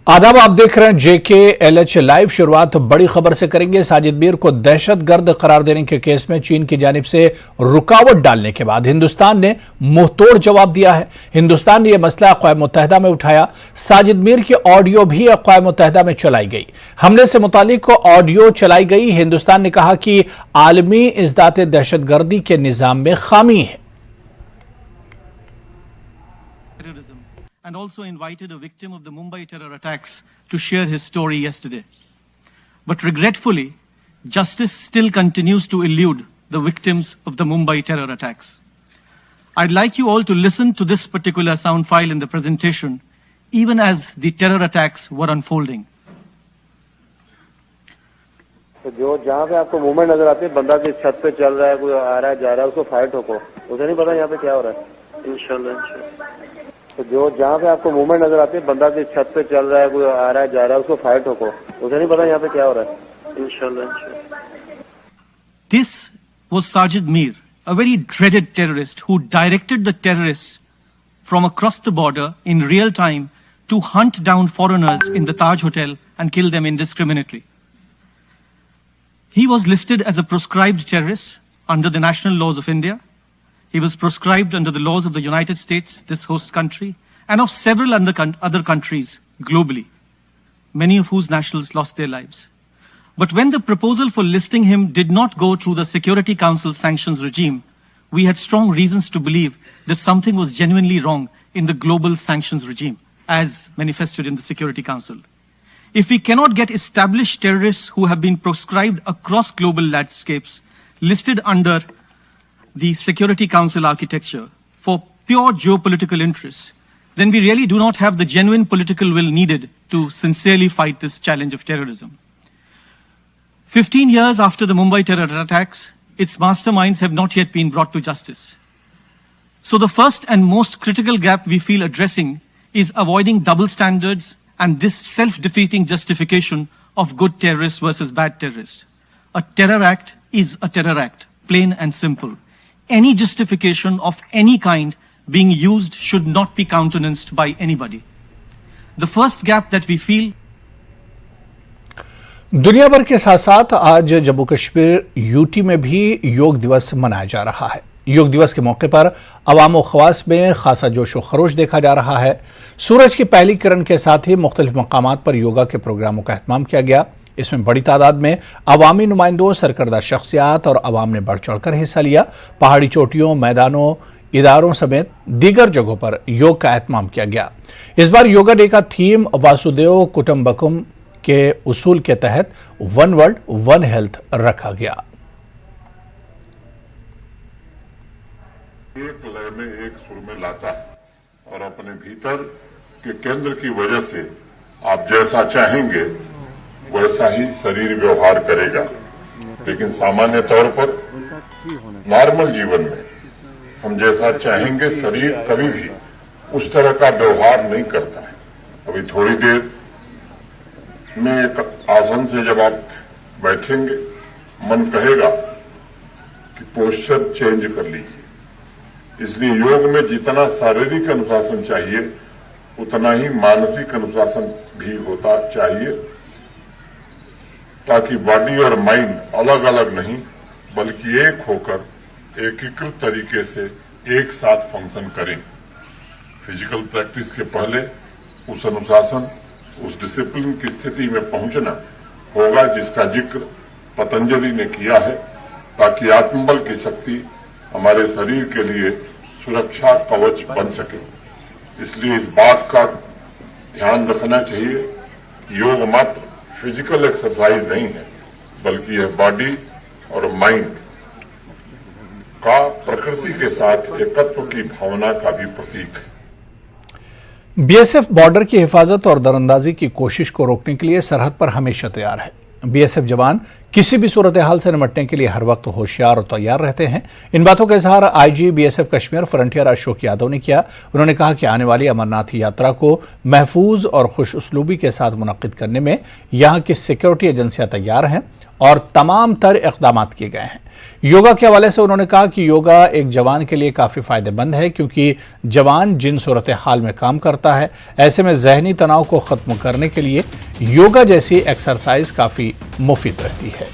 आदाब, आप देख रहे हैं JKLH लाइव। शुरुआत बड़ी खबर से करेंगे। साजिद मीर को दहशतगर्द करार देने के केस में चीन की जानिब से रुकावट डालने के बाद हिंदुस्तान ने मुंहतोड़ जवाब दिया है। हिंदुस्तान ने यह मसला अक़वाम मुत्तहिदा में उठाया। साजिद मीर की ऑडियो भी अक़वाम मुत्तहिदा में चलाई गई। हमले से मुतालिक ऑडियो चलाई गई। हिंदुस्तान ने कहा कि आलमी इज़दात दहशतगर्दी के निज़ाम में खामी है। And also invited a victim of the Mumbai terror attacks to share his story yesterday. But regretfully, justice still continues to elude the victims of the Mumbai terror attacks. I'd like you all to listen to this particular sound file in the presentation, even as the terror attacks were unfolding. तो जो जहाँ पे आपको movement नजर आती है, बंदा किस छत पे चल रहा है, कोई आ रहा है जा रहा है, उसको फायर ठोको। उसे नहीं पता यहाँ पे क्या हो रहा है। इंशाल्लाह। तो जो जहाँ पे आपको मूवमेंट नजर आती है, बंदा किस छत पे चल रहा है, कोई आ रहा है जा रहा है, उसको फायर ठोको। उसे नहीं पता यहाँ पे क्या हो रहा है। इंशाल्लाह। This was Sajid Mir, a very dreaded terrorist who directed the terrorists from across the border in real time to hunt down foreigners in the Taj Hotel and kill them indiscriminately. He was listed as a proscribed terrorist under the national laws of India. He was proscribed under the laws of the United States, this host country, and of several other countries globally, many of whose nationals lost their lives. But when the proposal for listing him did not go through the Security Council sanctions regime, we had strong reasons to believe that something was genuinely wrong in the global sanctions regime, as manifested in the Security Council. If we cannot get established terrorists who have been proscribed across global landscapes listed under the Security Council architecture for pure geopolitical interests, then we really do not have the genuine political will needed to sincerely fight this challenge of terrorism. 15 years after the Mumbai terror attacks, its masterminds have not yet been brought to justice. So the first and most critical gap we feel addressing is avoiding double standards and this self-defeating justification of good terrorists versus bad terrorists. A terror act is a terror act, plain and simple. Any justification of any kind being used should not be countenanced by anybody. The first gap that we feel. दुनिया भर के साथ साथ आज Jammu Kashmir UT में भी योग दिवस मनाया जा रहा है। योग दिवस के मौके पर अवाम व खवास में खासा जोश व खरोश देखा जा रहा है। सूरज की पहली किरण के साथ ही मुख्तलिफ मकामात पर योगा के प्रोग्रामों का एहतमाम किया गया। इसमें बड़ी तादाद में अवामी नुमाइंदों, सरकर्दा शख्सियात और अवाम ने बढ़ चढ़कर हिस्सा लिया। पहाड़ी चोटियों, मैदानों, इदारों समेत दीगर जगहों पर योग का एहतमाम किया गया। इस बार योगा डे का थीम वासुदेव कुटुंबकम के उसूल के तहत वन वर्ल्ड वन हेल्थ रखा गया। एक लय में एक सुर में लाता है और अपने भीतर के केंद्र की वजह से आप जैसा चाहेंगे वैसा ही शरीर व्यवहार करेगा। लेकिन सामान्य तौर पर नॉर्मल जीवन में हम जैसा चाहेंगे शरीर कभी भी उस तरह का व्यवहार नहीं करता है। अभी थोड़ी देर में एक आसन से जब आप बैठेंगे, मन कहेगा कि पोस्चर चेंज कर लीजिए। इसलिए योग में जितना शारीरिक अनुशासन चाहिए उतना ही मानसिक अनुशासन भी होता चाहिए, ताकि बॉडी और माइंड अलग अलग नहीं बल्कि एक होकर एकीकृत तरीके से एक साथ फंक्शन करें। फिजिकल प्रैक्टिस के पहले उस अनुशासन, उस डिसिप्लिन की स्थिति में पहुंचना होगा जिसका जिक्र पतंजलि ने किया है, ताकि आत्मबल की शक्ति हमारे शरीर के लिए सुरक्षा कवच बन सके। इसलिए इस बात का ध्यान रखना चाहिए कि योग मात्र फिजिकल एक्सरसाइज नहीं है, बल्कि यह बॉडी और माइंड का प्रकृति के साथ एकत्व की भावना का भी प्रतीक है। बीएसएफ बॉर्डर की हिफाजत और दरअंदाजी की कोशिश को रोकने के लिए सरहद पर हमेशा तैयार है। बीएसएफ जवान किसी भी सूरत हाल से निपटने के लिए हर वक्त होशियार और तैयार रहते हैं। इन बातों का इजहार IG BSF Kashmir frontier Ashok Yadav ने किया। उन्होंने कहा कि आने वाली अमरनाथ यात्रा को महफूज और खुश उसलूबी के साथ मुनक्किद करने में यहाँ की सिक्योरिटी एजेंसियां तैयार हैं और तमाम तर इक़दाम किए गए हैं। योगा के हवाले से उन्होंने कहा कि योगा एक जवान के लिए काफ़ी फ़ायदेमंद है, क्योंकि जवान जिन सूरत हाल में काम करता है, ऐसे में जहनी तनाव को ख़त्म करने के लिए योगा जैसी एक्सरसाइज काफ़ी मुफीद रहती है।